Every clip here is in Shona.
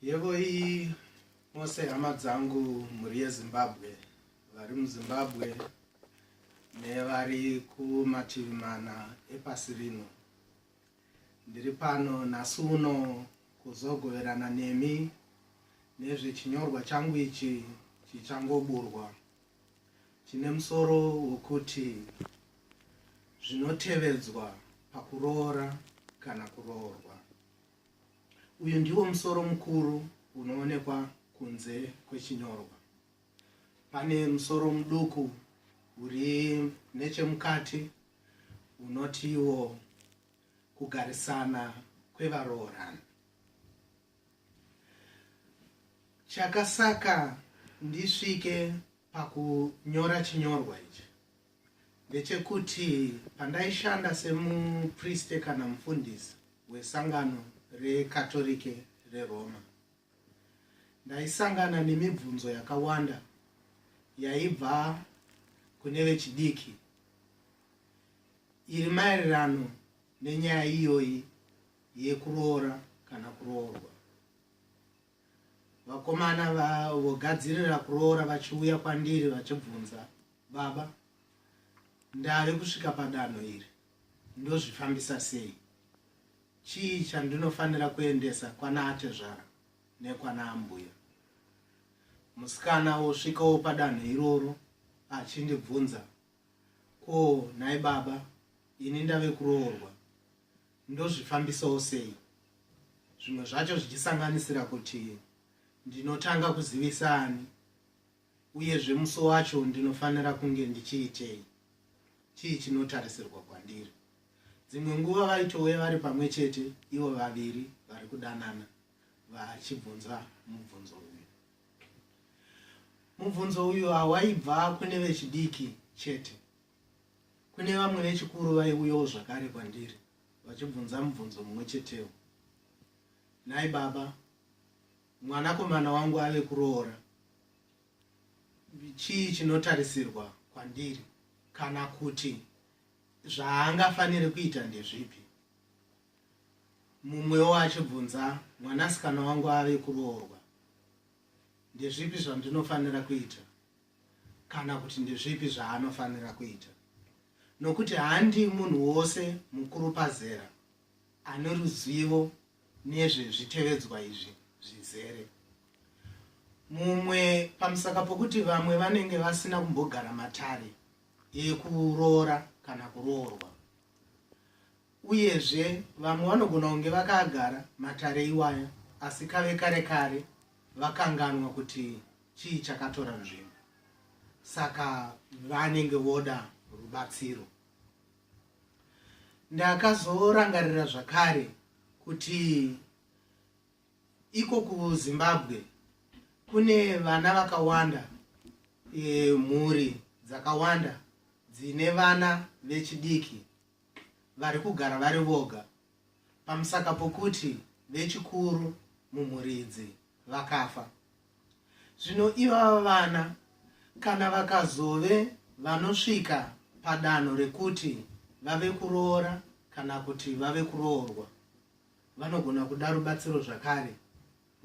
Yevoi mose hama dzangu muri yeZimbabwe, vari muZimbabwe nevari kumativi mana epasi rino. Ndiri pano nhasi uno kuzogoverana nemi nezvechinyorwa changu ichi chichangoburwa, chine musoro wokuti zvinotevedzwa pakuroora kana kuroorwa. Uyu ndiwo musoro mukuru unoonekwa kunze kwechinyorwa. Pane musoro muduku uri nechemukati unotiwo kugarisana kwevaroorana. Chakasaka ndisvike pakunyora chinyorwa ichi ndechekuti pandaishanda semupriste kana mufundhisi wesangano rekatolike reRoma, ndaisangana nemibvunzo yakawanda yaibva kune vechidiki iri maererano nenyaya iyoyi yekuroora kana kuroorwa. Vakomana vogadzirira kuroora vachiuya kwandiri vachibvunza, baba, ndave kusvika padanho iri, ndozvifambisa sei? Chii chandinofanira kuendesa kwana atezvara nekwana ambuya? Musikana wosvikawo padanho iroro achindibvunza, ko nhai baba, ini ndave kuroorwa, ndozvifambisawo sei? Zvimwe zvacho zvichisanganisira kuti ndinotanga kuzivisa ani, uyezve muso wacho ndinofanira kunge ndichiitei, chii chinotarisirwa kwandiri. Dzimwe nguva vaitouya vari pamwe chete, ivo vaviri vari kudanana vachibvunza mubvunzo uyu. Mubvunzo uyu hawaibva kune vechidiki chete, kune vamwe vechikuru vaiuyawo zvakare kwandiri vachibvunza mubvunzo mumwe chetewo. Nhai baba, mwanakomana wangu ave kuroora, chii chinotarisirwa kwandiri, kana kuti zvaangafanire kuita ndezvipi? Mumwewo achibvunza, mwanasikana wangu ave kuroorwa, ndezvipi zvandinofanira kuita, kana kuti ndezvipi zvaanofanira kuita? Nokuti handi munhu wose mukuru pazera ane ruzivo nezvezvitevedzwa izvi zvizere. Mumwe pamusaka pokuti vamwe vanenge vasina kumbogara matare ekuroora kana kuroorwa, uyezve vamwe vanogona kunge vakagara matare iwaya asi kave kare kare vakanganwa kuti chii chakatora nzvimbo, saka vanenge voda rubatsiro. Ndakazorangarira zvakare kuti iko kuZimbabwe kune vana vakawanda, mhuri dzakawanda dzine vana vechidiki vari kugara vari voga, pamusaka pokuti vechikuru mumhuri idzi vakafa. Zvino ivava vana kana vakazove vanosvika padanho rekuti vave kuroora kana kuti vave kuroorwa, vanogona kuda rubatsiro zvakare,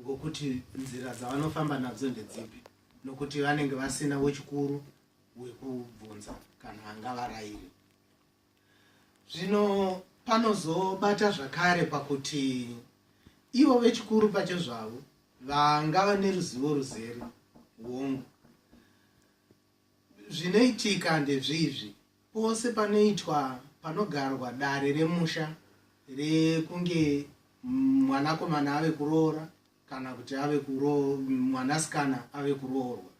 ngokuti nzira dzavanofamba nadzo ndedzipi, nokuti vanenge vasina wechikuru wekubvunza kana angavarayiri. Zvino panozobata zvakare pakuti ivo vechikuru pacho zvavo vangava neruzivo ruzere hongu. Zvinoitika ndezvizvi, pose panoitwa panogarwa dare remusha rekunge mwanakomana ave kuroora kana kuti mwanasikana ave kuroorwa,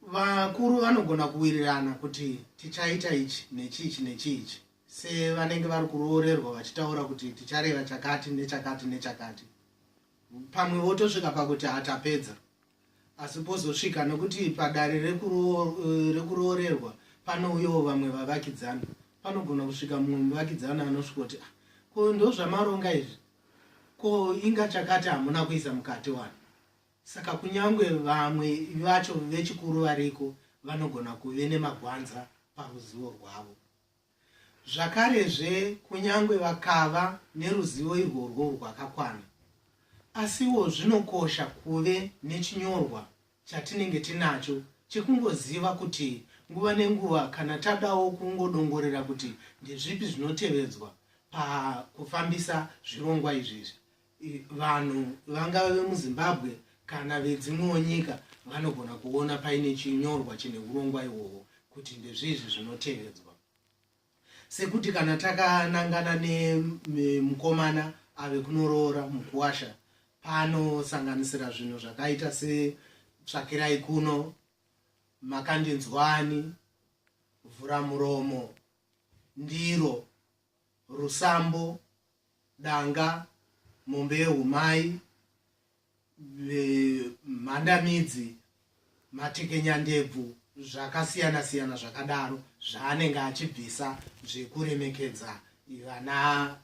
vakuru vanogona kuwirirana kuti tichaita ichi nechichi nechichi, se vanenge vari kuroorerwa vachitaura kuti tichareva chakati nechakati nechakati. Pamwe votosvika pakuti hatapedza, asi pozosvika nekuti padare rekuroorerwa panouyawo vamwe vavakidzana. Panogona kusvika mumwe muvakidzana anosvika kuti, ko ndozvamaronga izvi, ko inga chakati hamuna kuisa mukati wani. Saka kunyange vamwe vacho vechikuru variko vanogona kuve nemagwanza paruzivo rwavo. Zvakarezve kunyange vakava neruzivo irworwo rwakakwana, asiwo zvinokosha kuve nechinyorwa chatinenge tinacho chekungoziva kuti nguva nenguva kana tadawo kungodongorera kuti ndezvipi zvinotevedzwa pakufambisa zvirongwa izvizvi. Vanhu vangava vemuZimbabwe kana vedzimwewo nyika vanogona kuona paine chinyorwa chine urongwa ihwohwo kuti ndezvizvi zvinotevedzwa. Sekuti kana takanangana nemukomana ave kunoroora mukuwasha, panosanganisira zvinhu zvakaita setsvakirai kuno, makandinzwani, vhuramuromo, ndiro, rusambo, danga, mombe yehumai, mhandamidzi, matekenyandebvu, zvakasiyana-siyana zvakadaro zvaanenge achibvisa zvekuremekedza vana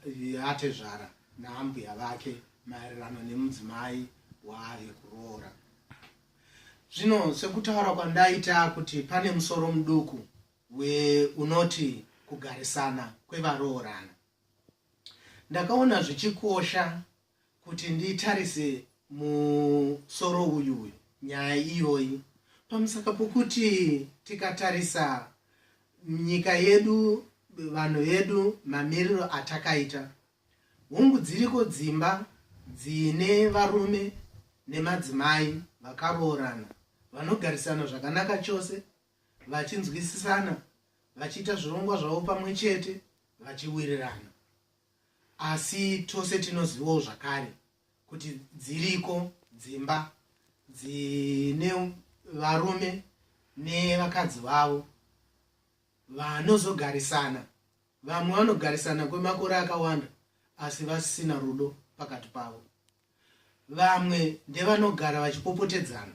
atezvara naambuya vake maererano nemudzimai waave kuroora. Zvino sekutaura kwandaita kuti pane musoro muduku unoti kugarisana kwevaroorana, ndakaona zvichikosha kuti nditarise musoro uyu nyaya iyoyi pamusaka pokuti tikatarisa nyika yedu, vanhu vedu, mamiriro atakaita, hungu dziriko dzimba dzine varume nemadzimai vakaroorana, vanogarisana zvakanaka chose, vachinzwisisana, vachiita zvirongwa zvavo pamwe chete, vachiwirirana. Asi tose tinozivawo zvakare kuti dziriko dzimba dzine varume nevakadzi vavo vanozogarisana. Vamwe vanogarisana kwemakore akawanda asi vasina rudo pakati pavo. Vamwe ndevanogara vachipopotedzana,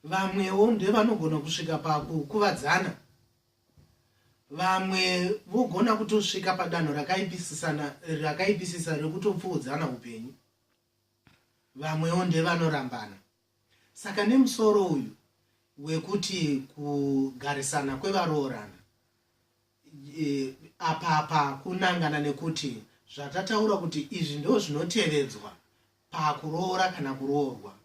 vamwewo ndevanogona kusvika pakukuvadzana, vamwe vogona kutosvika padanho rakaipisisa rekutopfuudzana upenyu, vamwewo ndevanorambana. Saka nemusoro uyu wekuti kugarisana kwevaroorana, apa kunangana nekuti zvatataura kuti izvi ndo zvinotevedzwa pakuroora kana kuroorwa.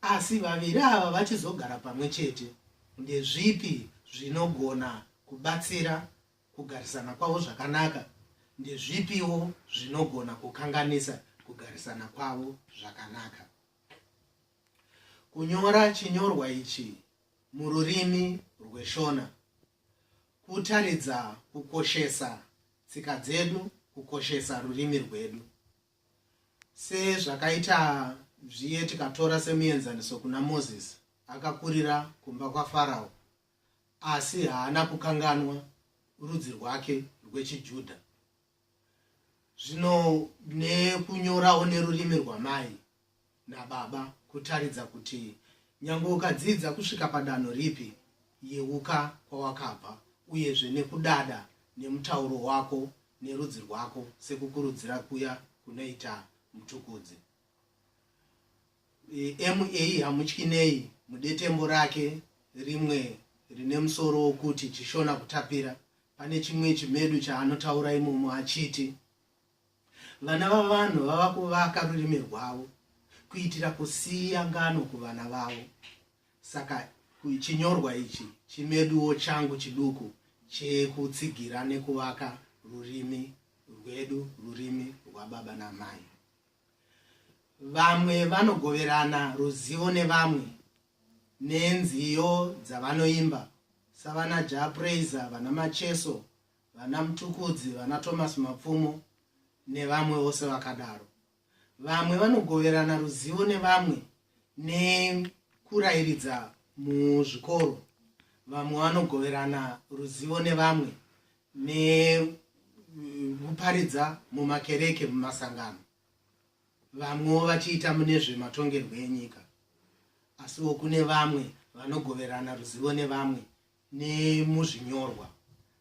Asi vaviri ava vachizogara pamwe chete, ndezvipi zvinogona kubatsira kugarisana kwavo zvakanaka, ndezvipiwo zvinogona kukanganisa kugarisana kwavo zvakanaka. Kunyora chinyorwa ichi mururimi rweshona kutaridza kukoshesa tsika dzedu, kukoshesa rurimi rwedu. Sezvakaita zviye tikatora semuenzaniso kuna Mozisi, akakurira kumba kwaFarao asi haana kukanganwa rudzi rwake rwechiJudha. Zvino nekunyorawo nerurimi rwamai nababa kutaridza kuti nyange ukadzidza kusvika padanho ripi, yeuka kwawakabva, uyezve nekudada nemutauro wako nerudzi rwako sekukurudzira kuya kunoita mutukudzi. MA hamutyinei mudetembo rake rimwe rine musoro wokuti chishona kutapira, pane chimwe chimedu chaanotaura imomo achiti vana vavanhu vava kuvaka rurimi rwavo kuitira kusiya ngano kuvana vavo. Saka chinyorwa ichi chimeduwo changu chiduku chekutsigira nekuvaka rurimi rwedu, rurimi rwababa namai. Vamwe vanogoverana ruzivo nevamwe nenziyo dzavanoimba, savana Japraiser, vana Macheso, vana Mutukudzi, vana Thomas Mapfumo nevamwe vose vakadaro. Vamwe vanogoverana ruzivo nevamwe nekurairidza muzvikoro, vamwe vanogoverana ruzivo nevamwe nekuparidza mumakereke, mumasangano, vamwewo vachiita mune zvematongerwo enyika. Asiwo kune vamwe vanogoverana ruzivo nevamwe nemuzvinyorwa.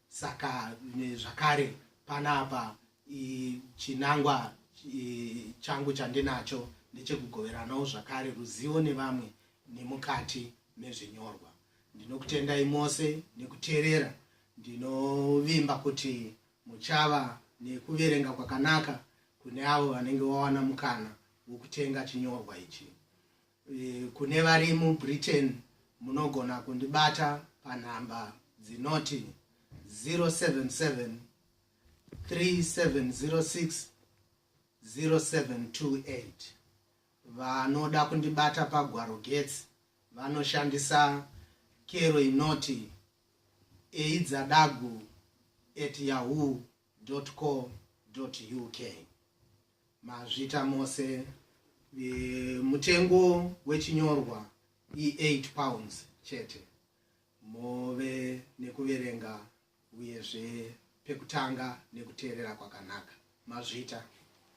Saka zvakare panapa chinangwa changu chandinacho ndechekugoveranawo zvakare ruzivo nevamwe nemukati mezvinyorwa. Ndinokutendai mose nekuteerera. Ndinovimba kuti muchava nekuverenga kwakanaka kune avo vanenge vawana mukana wokutenga chinyorwa ichi. Kune vari muBritain munogona kundibata panhamba dzinoti 077 3706 0728. Vanoda kundibata pagwaro getsi vanoshandisa kero inoti A Dzadagu @yahoo.co.uk. Mazvita mose. Mutengo wechinyorwa £8 chete. Move nekuverenga uyezve pekutanga nekuteerera kwakanaka. Mazvita.